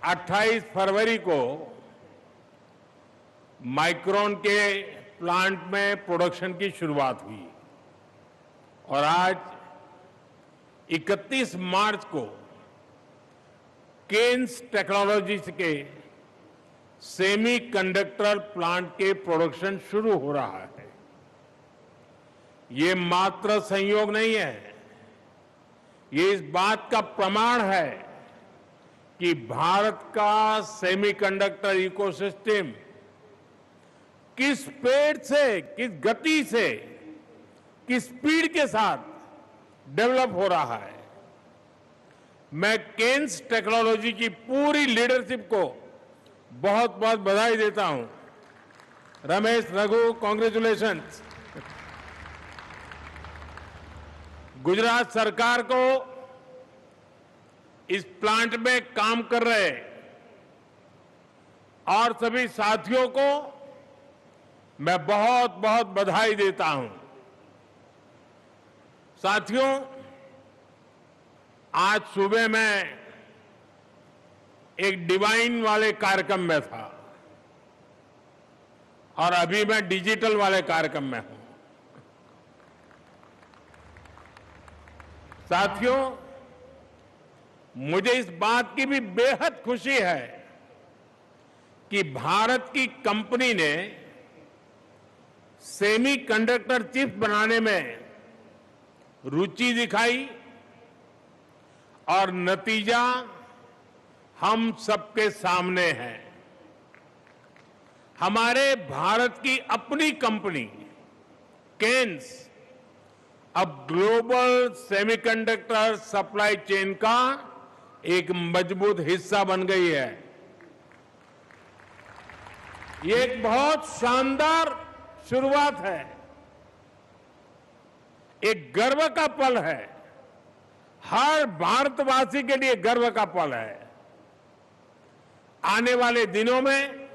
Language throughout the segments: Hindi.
28 फरवरी को माइक्रोन के प्लांट में प्रोडक्शन की शुरुआत हुई और आज 31 मार्च को केन्स टेक्नोलॉजीज के सेमीकंडक्टर प्लांट के प्रोडक्शन शुरू हो रहा है। ये मात्र संयोग नहीं है, ये इस बात का प्रमाण है कि भारत का सेमीकंडक्टर इकोसिस्टम किस स्पीड से, किस गति से, किस स्पीड के साथ डेवलप हो रहा है। मैं केन्स टेक्नोलॉजी की पूरी लीडरशिप को बहुत बहुत बधाई देता हूं। रमेश, रघु, कांग्रेचुलेशंस। गुजरात सरकार को इस प्लांट में काम कर रहे और सभी साथियों को मैं बहुत बहुत बधाई देता हूं। साथियों, आज सुबह मैं एक डिवाइन वाले कार्यक्रम में था और अभी मैं डिजिटल वाले कार्यक्रम में हूं। साथियों, मुझे इस बात की भी बेहद खुशी है कि भारत की कंपनी ने सेमीकंडक्टर चिप बनाने में रुचि दिखाई और नतीजा हम सबके सामने है। हमारे भारत की अपनी कंपनी केन्स अब ग्लोबल सेमीकंडक्टर सप्लाई चेन का एक मजबूत हिस्सा बन गई है। ये एक बहुत शानदार शुरुआत है, एक गर्व का पल है, हर भारतवासी के लिए गर्व का पल है। आने वाले दिनों में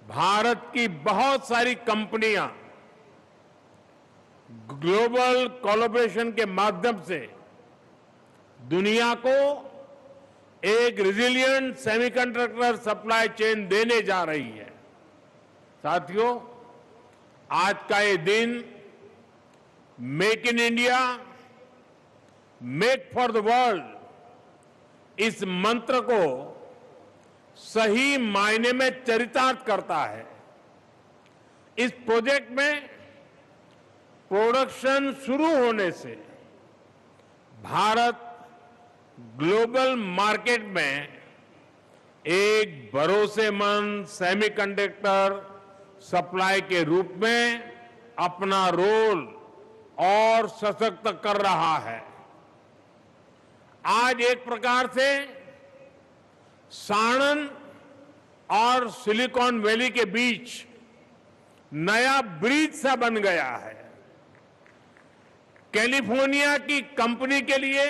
भारत की बहुत सारी कंपनियां ग्लोबल कोलैबोरेशन के माध्यम से दुनिया को एक रिजिलिएंट सेमीकंडक्टर सप्लाई चेन देने जा रही है। साथियों, आज का ये दिन make in India, make for the world इस मंत्र को सही मायने में चरितार्थ करता है। इस प्रोजेक्ट में प्रोडक्शन शुरू होने से भारत ग्लोबल मार्केट में एक भरोसेमंद सेमीकंडक्टर सप्लाई के रूप में अपना रोल और सशक्त कर रहा है। आज एक प्रकार से साणंद और सिलिकॉन वैली के बीच नया ब्रिज सा बन गया है। कैलिफोर्निया की कंपनी के लिए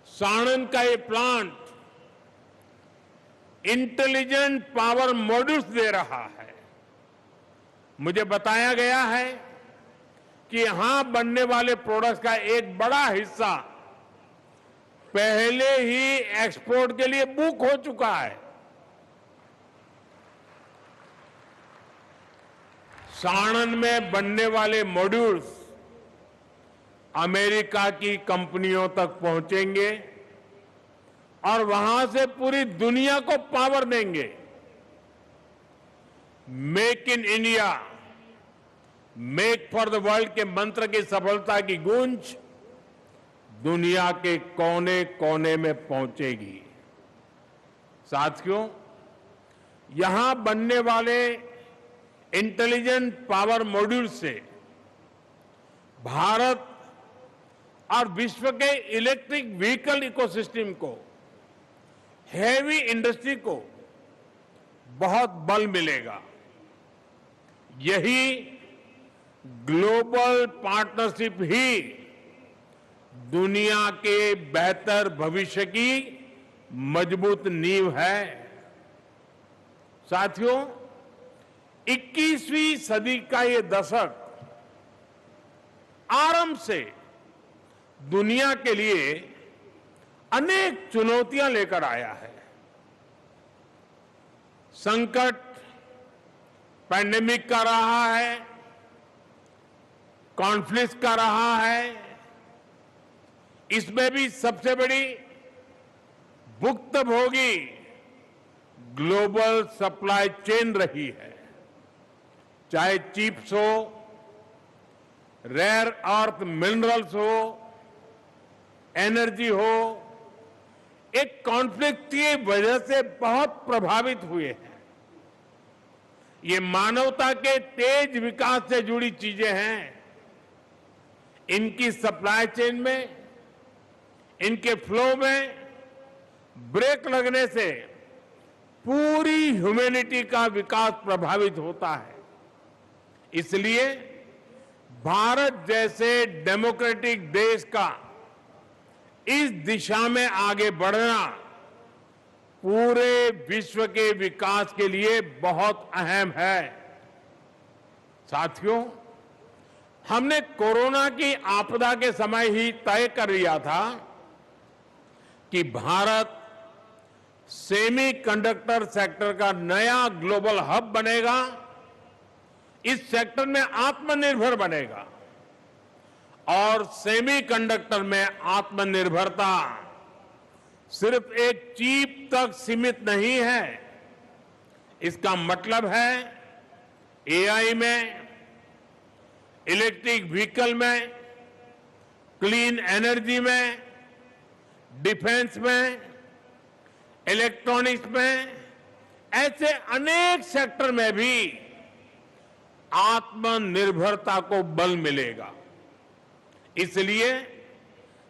साणंद का ये प्लांट इंटेलिजेंट पावर मॉड्यूल्स दे रहा है। मुझे बताया गया है कि यहां बनने वाले प्रोडक्ट्स का एक बड़ा हिस्सा पहले ही एक्सपोर्ट के लिए बुक हो चुका है। साणंद में बनने वाले मॉड्यूल्स अमेरिका की कंपनियों तक पहुंचेंगे और वहां से पूरी दुनिया को पावर देंगे। Make in India, make for the world के मंत्र की सफलता की गूंज दुनिया के कोने कोने में पहुंचेगी। साथियों, यहां बनने वाले इंटेलिजेंट पावर मॉड्यूल से भारत और विश्व के इलेक्ट्रिक व्हीकल इकोसिस्टम को, हेवी इंडस्ट्री को बहुत बल मिलेगा। यही ग्लोबल पार्टनरशिप ही दुनिया के बेहतर भविष्य की मजबूत नींव है। साथियों, 21वीं सदी का ये दशक आरंभ से दुनिया के लिए अनेक चुनौतियां लेकर आया है। संकट पैंडेमिक का रहा है, कॉन्फ्लिक्ट का रहा है। इसमें भी सबसे बड़ी भुक्तभोगी ग्लोबल सप्लाई चेन रही है, चाहे चिप्स हो, रेयर अर्थ मिनरल्स हो, एनर्जी हो। एक कॉन्फ्लिक्ट की वजह से बहुत प्रभावित हुए हैं। ये मानवता के तेज विकास से जुड़ी चीजें हैं। इनकी सप्लाई चेन में, इनके फ्लो में ब्रेक लगने से पूरी ह्यूमैनिटी का विकास प्रभावित होता है। इसलिए भारत जैसे डेमोक्रेटिक देश का इस दिशा में आगे बढ़ना पूरे विश्व के विकास के लिए बहुत अहम है। साथियों, हमने कोरोना की आपदा के समय ही तय कर लिया था कि भारत सेमीकंडक्टर सेक्टर का नया ग्लोबल हब बनेगा, इस सेक्टर में आत्मनिर्भर बनेगा। और सेमीकंडक्टर में आत्मनिर्भरता सिर्फ एक चिप तक सीमित नहीं है। इसका मतलब है एआई में, इलेक्ट्रिक व्हीकल में, क्लीन एनर्जी में, डिफेंस में, इलेक्ट्रॉनिक्स में, ऐसे अनेक सेक्टर में भी आत्मनिर्भरता को बल मिलेगा। इसलिए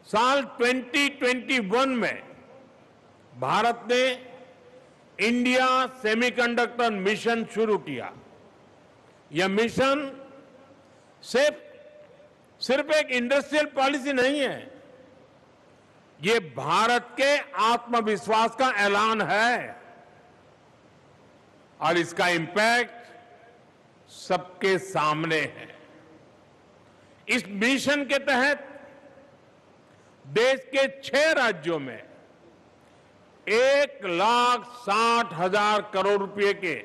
साल 2021 में भारत ने इंडिया सेमीकंडक्टर मिशन शुरू किया। यह मिशन सिर्फ एक इंडस्ट्रियल पॉलिसी नहीं है, ये भारत के आत्मविश्वास का ऐलान है और इसका इंपैक्ट सबके सामने है। इस मिशन के तहत देश के 6 राज्यों में 1,60,000 करोड़ रुपए के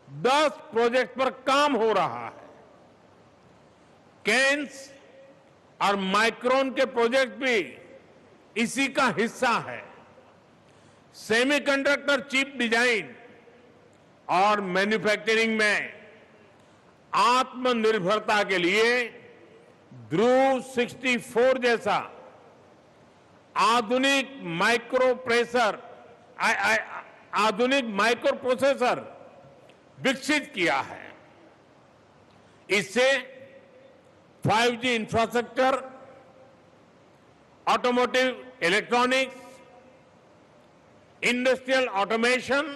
10 प्रोजेक्ट पर काम हो रहा है। केन्स और माइक्रोन के प्रोजेक्ट भी इसी का हिस्सा है। सेमीकंडक्टर चिप डिजाइन और मैन्युफैक्चरिंग में आत्मनिर्भरता के लिए ध्रुव 64 जैसा आधुनिक माइक्रो प्रोसेसर विकसित किया है। इससे 5G infrastructure, automotive electronics, industrial automation,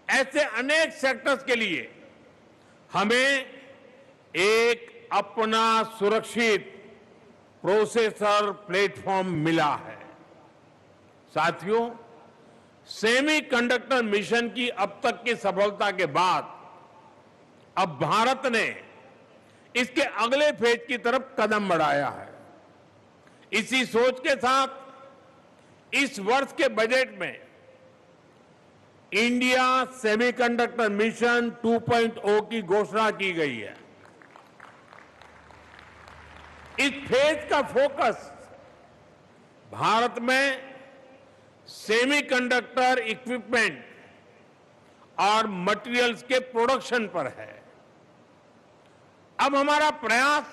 ऐसे अनेक सेक्टर्स के लिए हमें एक अपना सुरक्षित प्रोसेसर प्लेटफॉर्म मिला है। साथियों, सेमीकंडक्टर मिशन की अब तक की सफलता के बाद अब भारत ने इसके अगले फेज की तरफ कदम बढ़ाया है। इसी सोच के साथ इस वर्ष के बजट में इंडिया सेमीकंडक्टर मिशन 2.0 की घोषणा की गई है। इस फेज का फोकस भारत में सेमीकंडक्टर इक्विपमेंट और मटेरियल्स के प्रोडक्शन पर है। अब हमारा प्रयास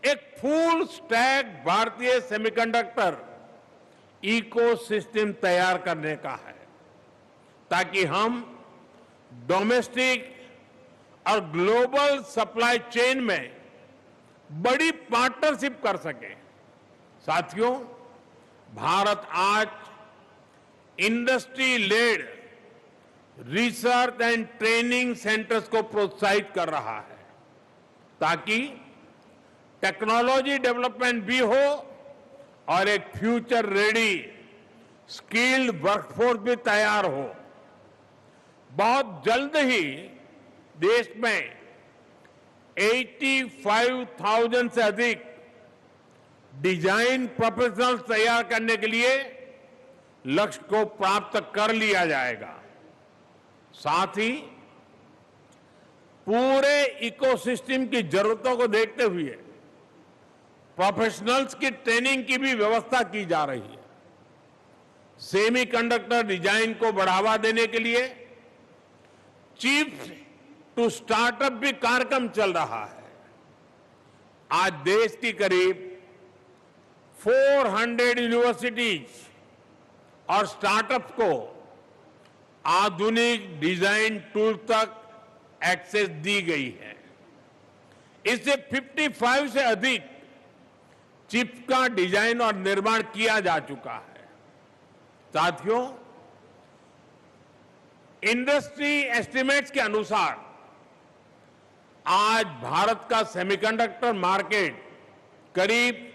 एक फुल स्टैक भारतीय सेमीकंडक्टर इकोसिस्टम तैयार करने का है, ताकि हम डोमेस्टिक और ग्लोबल सप्लाई चेन में बड़ी पार्टनरशिप कर सके। साथियों, भारत आज industry led research and training centres को प्रोत्साहित कर रहा है, ताकि टेक्नोलॉजी डेवलपमेंट भी हो और एक फ्यूचर रेडी स्किल्ड वर्कफोर्स भी तैयार हो। बहुत जल्द ही देश में 85,000 से अधिक डिजाइन प्रोफेशनल्स तैयार करने के लिए लक्ष्य को प्राप्त कर लिया जाएगा। साथ ही पूरे इकोसिस्टम की जरूरतों को देखते हुए प्रोफेशनल्स की ट्रेनिंग की भी व्यवस्था की जा रही है। सेमीकंडक्टर डिजाइन को बढ़ावा देने के लिए चिप्स टू स्टार्टअप भी कार्यक्रम चल रहा है। आज देश की करीब 400 यूनिवर्सिटीज और स्टार्टअप्स को आधुनिक डिजाइन टूल तक एक्सेस दी गई है। इससे 55 से अधिक चिप्स का डिजाइन और निर्माण किया जा चुका है। साथियों, इंडस्ट्री एस्टिमेट्स के अनुसार आज भारत का सेमीकंडक्टर मार्केट करीब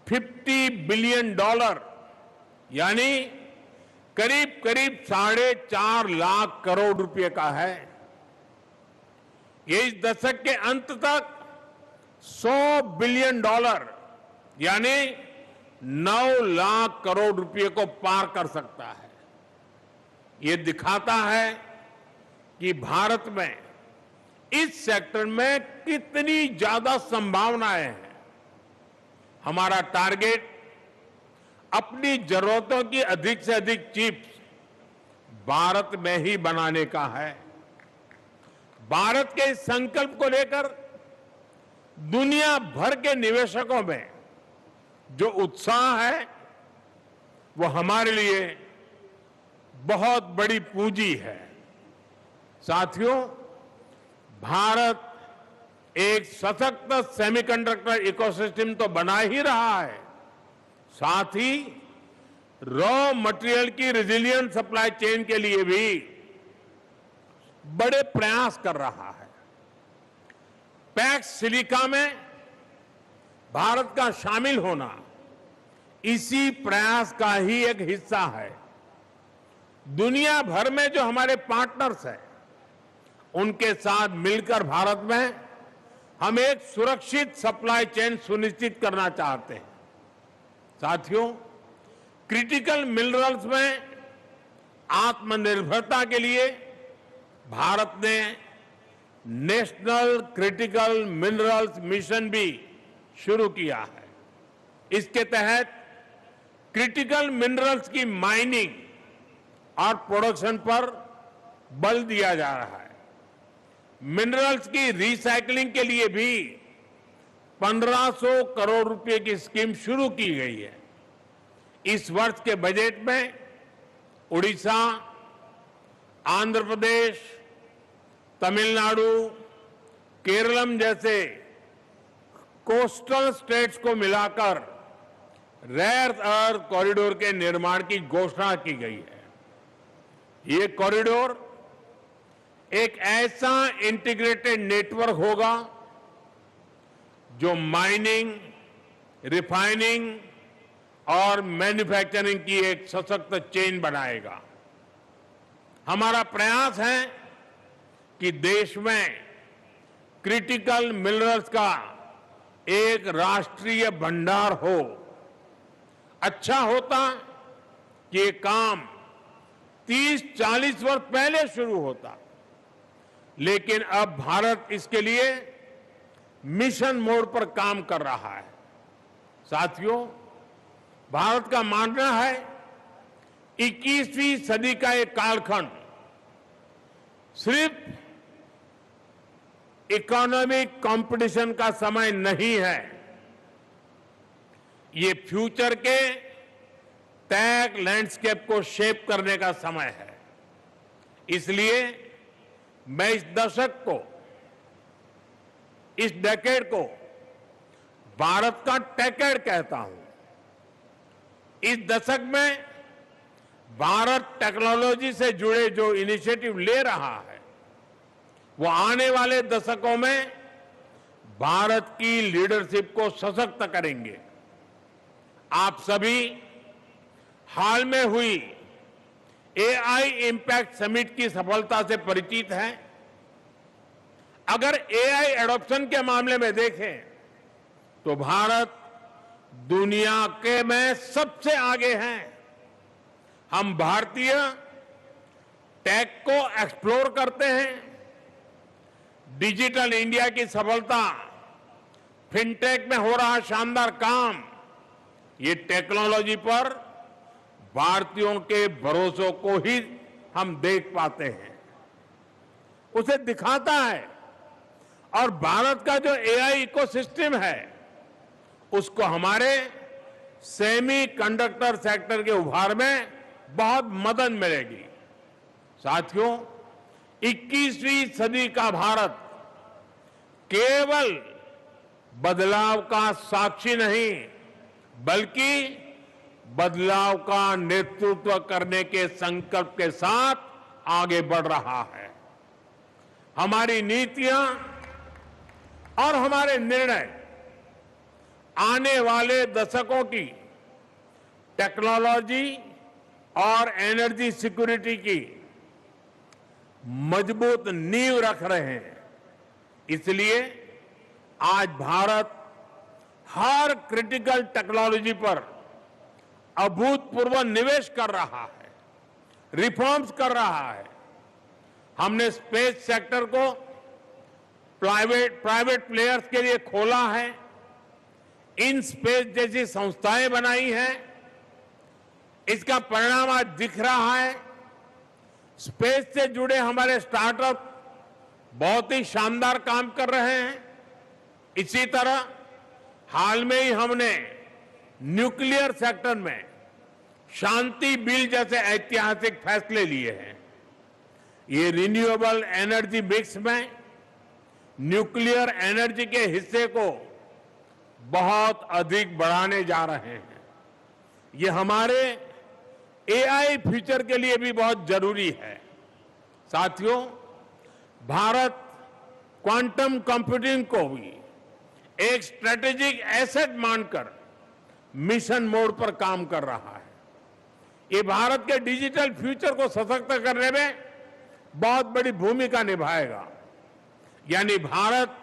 $50 बिलियन यानी करीब करीब 4.5 लाख करोड़ रुपए का है। ये इस दशक के अंत तक $100 बिलियन यानी 9 लाख करोड़ रुपए को पार कर सकता है। ये दिखाता है कि भारत में इस सेक्टर में कितनी ज्यादा संभावनाएं हैं। हमारा टारगेट अपनी जरूरतों की अधिक से अधिक चिप्स भारत में ही बनाने का है। भारत के इस संकल्प को लेकर दुनिया भर के निवेशकों में जो उत्साह है वो हमारे लिए बहुत बड़ी पूंजी है। साथियों, भारत एक सशक्त सेमीकंडक्टर इकोसिस्टम तो बना ही रहा है, साथ ही रॉ मटेरियल की रेजिलिएंट सप्लाई चेन के लिए भी बड़े प्रयास कर रहा है। पैक्स सिलिका में भारत का शामिल होना इसी प्रयास का ही एक हिस्सा है। दुनिया भर में जो हमारे पार्टनर्स हैं, उनके साथ मिलकर भारत में हम एक सुरक्षित सप्लाई चेन सुनिश्चित करना चाहते हैं। साथियों, क्रिटिकल मिनरल्स में आत्मनिर्भरता के लिए भारत ने नेशनल क्रिटिकल मिनरल्स मिशन भी शुरू किया है। इसके तहत क्रिटिकल मिनरल्स की माइनिंग और प्रोडक्शन पर बल दिया जा रहा है। मिनरल्स की रिसाइकलिंग के लिए भी 1500 करोड़ रुपए की स्कीम शुरू की गई है। इस वर्ष के बजट में उड़ीसा, आंध्र प्रदेश, तमिलनाडु, केरलम जैसे कोस्टल स्टेट्स को मिलाकर रेयर अर्थ कॉरिडोर के निर्माण की घोषणा की गई है। ये कॉरिडोर एक ऐसा इंटीग्रेटेड नेटवर्क होगा जो माइनिंग, रिफाइनिंग और मैन्युफैक्चरिंग की एक सशक्त चेन बनाएगा। हमारा प्रयास है कि देश में क्रिटिकल मिनरल्स का एक राष्ट्रीय भंडार हो। अच्छा होता कि ये काम 30-40 वर्ष पहले शुरू होता, लेकिन अब भारत इसके लिए मिशन मोड पर काम कर रहा है। साथियों, भारत का मानना है 21वीं सदी का एक कालखंड सिर्फ इकोनॉमिक कंपटीशन का समय नहीं है, ये फ्यूचर के टेक लैंडस्केप को शेप करने का समय है। इसलिए मैं इस दशक को, इस डेकेड को भारत का टेकेड कहता हूं। इस दशक में भारत टेक्नोलॉजी से जुड़े जो इनिशिएटिव ले रहा है, वो आने वाले दशकों में भारत की लीडरशिप को सशक्त करेंगे। आप सभी हाल में हुई एआई इंपैक्ट समिट की सफलता से परिचित हैं। अगर एआई एडॉप्शन के मामले में देखें तो भारत दुनिया के में सबसे आगे हैं। हम भारतीय टेक को एक्सप्लोर करते हैं। डिजिटल इंडिया की सफलता, फिनटेक में हो रहा शानदार काम, ये टेक्नोलॉजी पर भारतीयों के भरोसे को ही हम देख पाते हैं, उसे दिखाता है। और भारत का जो एआई इकोसिस्टम है, उसको हमारे सेमीकंडक्टर सेक्टर के उभार में बहुत मदद मिलेगी। साथियों, 21वीं सदी का भारत केवल बदलाव का साक्षी नहीं, बल्कि बदलाव का नेतृत्व करने के संकल्प के साथ आगे बढ़ रहा है। हमारी नीतियां और हमारे निर्णय आने वाले दशकों की टेक्नोलॉजी और एनर्जी सिक्योरिटी की मजबूत नींव रख रहे हैं। इसलिए आज भारत हर क्रिटिकल टेक्नोलॉजी पर अभूतपूर्व निवेश कर रहा है, रिफॉर्म्स कर रहा है। हमने स्पेस सेक्टर को प्राइवेट प्लेयर्स के लिए खोला है, इन स्पेस जैसी संस्थाएं बनाई हैं। इसका परिणाम आज दिख रहा है। स्पेस से जुड़े हमारे स्टार्टअप बहुत ही शानदार काम कर रहे हैं। इसी तरह हाल में ही हमने न्यूक्लियर सेक्टर में शांति बिल जैसे ऐतिहासिक फैसले लिए हैं। ये रिन्यूएबल एनर्जी मिक्स में न्यूक्लियर एनर्जी के हिस्से को बहुत अधिक बढ़ाने जा रहे हैं। ये हमारे एआई फ्यूचर के लिए भी बहुत जरूरी है। साथियों, भारत क्वांटम कंप्यूटिंग को भी एक स्ट्रेटेजिक एसेट मानकर मिशन मोड पर काम कर रहा है। ये भारत के डिजिटल फ्यूचर को सशक्त करने में बहुत बड़ी भूमिका निभाएगा। यानी भारत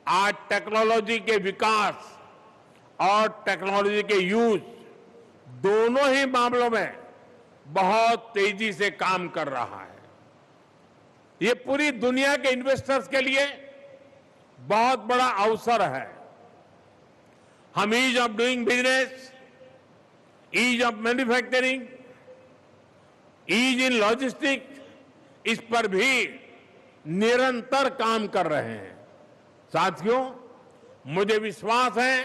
आज टेक्नोलॉजी के विकास और टेक्नोलॉजी के यूज दोनों ही मामलों में बहुत तेजी से काम कर रहा है। ये पूरी दुनिया के इन्वेस्टर्स के लिए बहुत बड़ा अवसर है। हम ease of doing business, ease of manufacturing, ease in logistic, इस पर भी निरंतर काम कर रहे हैं। साथियों, मुझे विश्वास है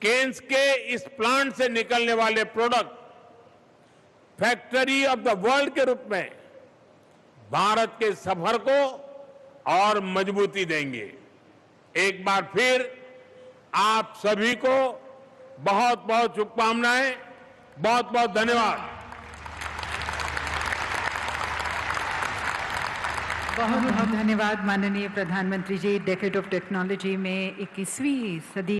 केन्स के इस प्लांट से निकलने वाले product factory of the world के रूप में भारत के सफर को और मजबूती देंगे। एक बार फिर आप सभी को बहुत बहुत शुभकामनाएं, बहुत बहुत धन्यवाद। बहुत बहुत धन्यवाद माननीय प्रधानमंत्री जी। डेकेड ऑफ टेक्नोलॉजी में 21वीं सदी